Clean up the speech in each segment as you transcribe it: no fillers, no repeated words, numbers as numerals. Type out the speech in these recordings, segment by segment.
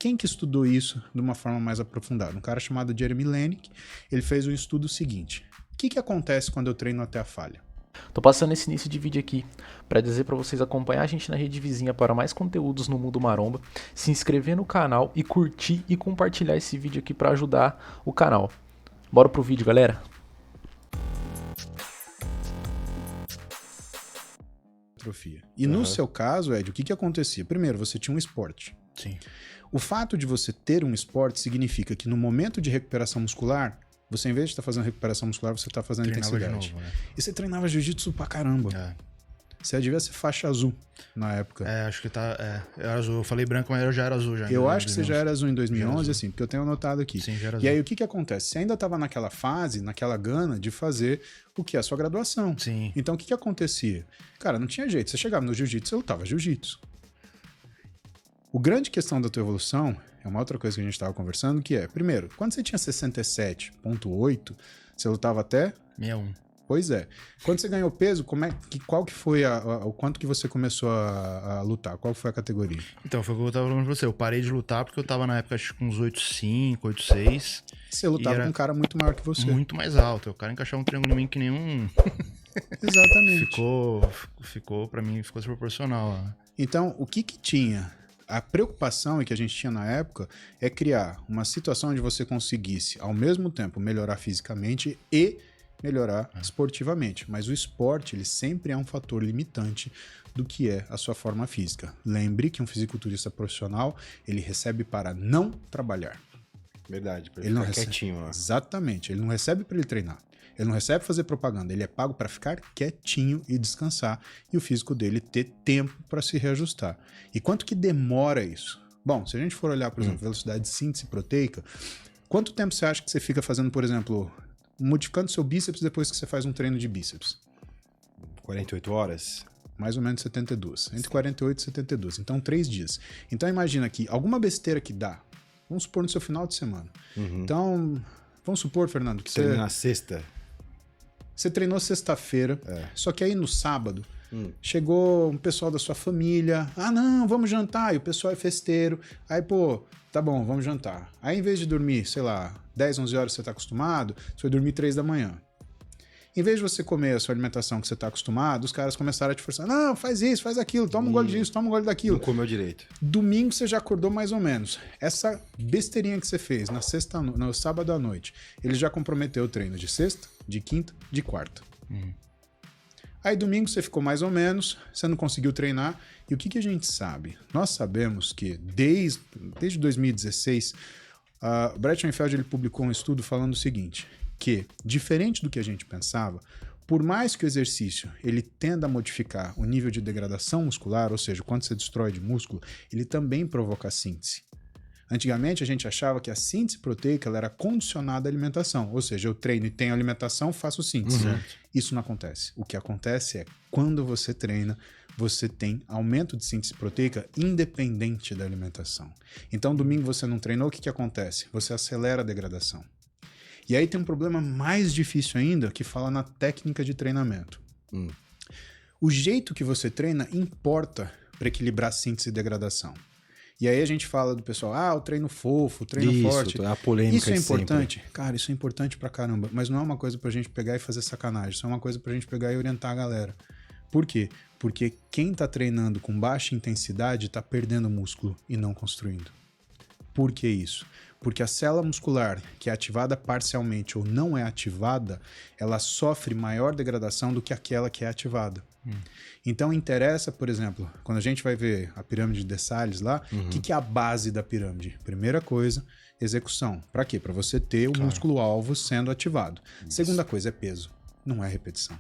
Quem que estudou isso de uma forma mais aprofundada? Um cara chamado Jeremy Lenick, ele fez um estudo seguinte. O que acontece quando eu treino até a falha? Tô passando esse início de vídeo aqui para dizer para vocês acompanhar a gente na rede vizinha para mais conteúdos no mundo maromba, se inscrever no canal e curtir e compartilhar esse vídeo aqui para ajudar o canal. Bora pro vídeo, galera! E no seu caso, Ed, o que acontecia? Primeiro, você tinha um esporte. Sim. O fato de você ter um esporte significa que no momento de recuperação muscular, você, em vez de estar fazendo recuperação muscular, você está fazendo intensidade. De novo, né? E você treinava jiu-jitsu pra caramba. Você devia ser faixa azul na época. Acho que tá. Eu era azul. Eu falei branco, mas eu já era azul já. Eu acho que você já era azul em 2011, assim, porque eu tenho anotado aqui. Sim, já era azul. E azul. aí o que acontece? Você ainda estava naquela fase, naquela gana de fazer o que? A sua graduação. Sim. Então o que acontecia? Cara, não tinha jeito. Você chegava no jiu-jitsu, você lutava jiu-jitsu. O grande questão da tua evolução é uma outra coisa que a gente estava conversando, que é, primeiro, quando você tinha 67,8, você lutava até 61. Pois é. Quando você ganhou peso, qual que foi o quanto que você começou a lutar? Qual foi a categoria? Então, foi o que eu tava falando pra você. Eu parei de lutar porque eu tava na época, acho que com uns 8,5, 8,6. Você lutava com um cara muito maior que você. Muito mais alto. O cara encaixava um triângulo em mim que nenhum... Exatamente. Ficou, pra mim, ficou desproporcional. Então, o que tinha? A preocupação que a gente tinha na época é criar uma situação onde você conseguisse, ao mesmo tempo, melhorar fisicamente e melhorar esportivamente. Mas o esporte, ele sempre é um fator limitante do que é a sua forma física. Lembre que um fisiculturista profissional, ele recebe para não trabalhar. Verdade, para ele ficar não recebe, quietinho lá. Exatamente, ele não recebe para ele treinar. Ele não recebe fazer propaganda, ele é pago para ficar quietinho e descansar e o físico dele ter tempo para se reajustar. E quanto que demora isso? Bom, se a gente for olhar, por exemplo, velocidade de síntese proteica, quanto tempo você acha que você fica fazendo, por exemplo, modificando seu bíceps depois que você faz um treino de bíceps? 48 horas? Mais ou menos 72. Entre 48 e 72. Então, 3 dias. Então, imagina que alguma besteira que dá, vamos supor no seu final de semana. Então, vamos supor, Fernando, que você... Treina na sexta? Você treinou sexta-feira, só que aí no sábado chegou um pessoal da sua família. Ah, não, vamos jantar. E o pessoal é festeiro. Aí, pô, tá bom, vamos jantar. Aí, em vez de dormir, sei lá, 10, 11 horas que você tá acostumado, você vai dormir 3 da manhã. Em vez de você comer a sua alimentação que você tá acostumado, os caras começaram a te forçar. Não, faz isso, faz aquilo, toma um gole disso, toma um gole daquilo. Não comeu direito. Domingo você já acordou mais ou menos. Essa besteirinha que você fez no sábado à noite, ele já comprometeu o treino de sexta, de quinta, de quarta. Aí domingo você ficou mais ou menos, você não conseguiu treinar. E o que a gente sabe? Nós sabemos que desde 2016, o Brett Schoenfeld ele publicou um estudo falando o seguinte, que, diferente do que a gente pensava, por mais que o exercício ele tenda a modificar o nível de degradação muscular, ou seja, quando você destrói de músculo, ele também provoca a síntese. Antigamente a gente achava que a síntese proteica ela era condicionada à alimentação, ou seja, eu treino e tenho alimentação, faço síntese. Isso não acontece. O que acontece é quando você treina, você tem aumento de síntese proteica independente da alimentação. Então, domingo você não treinou, o que acontece? Você acelera a degradação. E aí tem um problema mais difícil ainda, que fala na técnica de treinamento. O jeito que você treina importa para equilibrar síntese e degradação. E aí a gente fala do pessoal, o treino fofo, o treino forte. A polêmica isso é importante? Sempre. Cara, isso é importante pra caramba, mas não é uma coisa pra gente pegar e fazer sacanagem, isso é uma coisa pra gente pegar e orientar a galera. Por quê? Porque quem tá treinando com baixa intensidade tá perdendo músculo e não construindo. Por que isso? Porque a célula muscular que é ativada parcialmente ou não é ativada, ela sofre maior degradação do que aquela que é ativada. Então interessa, por exemplo, quando a gente vai ver a pirâmide de Dessalles lá, o que é a base da pirâmide? Primeira coisa, execução. Para quê? Para você ter o músculo-alvo sendo ativado. Segunda coisa é peso, não é repetição.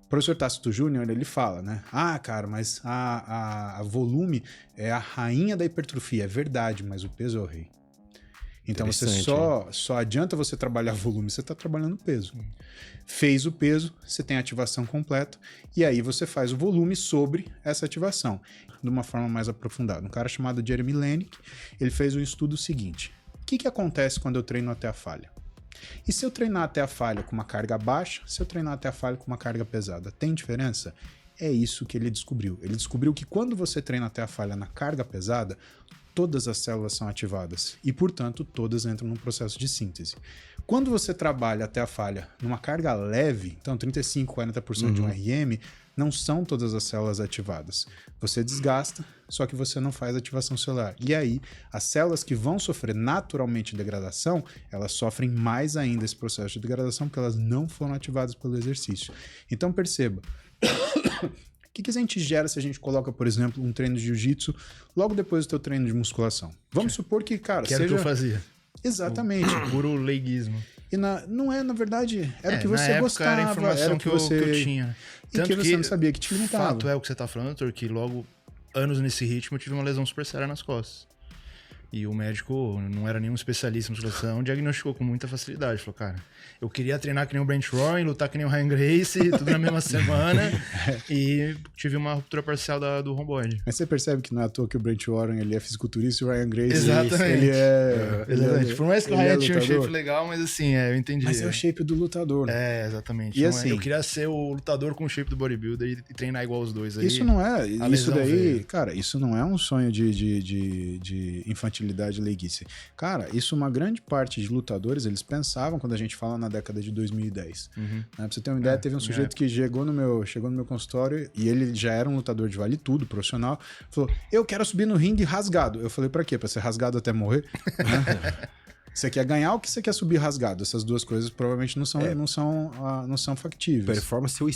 O professor Tácito Júnior, ele fala, né? Cara, mas a volume é a rainha da hipertrofia. É verdade, mas o peso é o rei. Então você só adianta você trabalhar volume, você está trabalhando peso. Fez o peso, você tem a ativação completa, e aí você faz o volume sobre essa ativação, de uma forma mais aprofundada. Um cara chamado Jeremy Lenick, ele fez um estudo seguinte. O que acontece quando eu treino até a falha? E se eu treinar até a falha com uma carga baixa, se eu treinar até a falha com uma carga pesada, tem diferença? É isso que ele descobriu. Ele descobriu que quando você treina até a falha na carga pesada, todas as células são ativadas e, portanto, todas entram num processo de síntese. Quando você trabalha até a falha numa carga leve, então 35%, 40% de um RM, não são todas as células ativadas. Você desgasta, só que você não faz ativação celular. E aí, as células que vão sofrer naturalmente degradação, elas sofrem mais ainda esse processo de degradação porque elas não foram ativadas pelo exercício. Então perceba, o que a gente gera se a gente coloca, por exemplo, um treino de jiu-jitsu logo depois do teu treino de musculação? Vamos supor que, cara, Que era o que eu fazia. Exatamente. Puro leiguismo. E não é, na verdade, era o que na você época gostava, era a informação era o que você... que eu tinha. E que você não sabia que te limitava. Fato é o que você tá falando, doutor, que logo, anos nesse ritmo, eu tive uma lesão super séria nas costas. E o médico não era nenhum especialista em musculação, diagnosticou com muita facilidade. Falou, cara, eu queria treinar que nem o Brent Roy, lutar que nem o Ryan Gracie, tudo na mesma semana. E tive uma ruptura parcial do romboide. Mas você percebe que não é à toa que o Brent Warren ele é fisiculturista e o Ryan Gracie Exatamente. ele é... Exatamente. Por mais que o Ryan tinha um lutador. shape legal, mas assim, eu entendi. Mas é o shape do lutador. Exatamente. E Então, assim, eu queria ser o lutador com o shape do bodybuilder e treinar igual os dois. Aí, isso não é... a Isso lesão daí, veio. cara, isso não é um sonho de infantilidade e leiguice. Cara, isso uma grande parte de lutadores, eles pensavam quando a gente fala na década de 2010. Né? Pra você ter uma ideia, teve um sujeito que chegou no meu consultório e ele já era um lutador de vale tudo, profissional, falou, eu quero subir no ringue rasgado. Eu falei, pra quê? Pra ser rasgado até morrer? Né? Você quer ganhar ou que você quer subir rasgado? Essas duas coisas provavelmente não são factíveis. Performance ou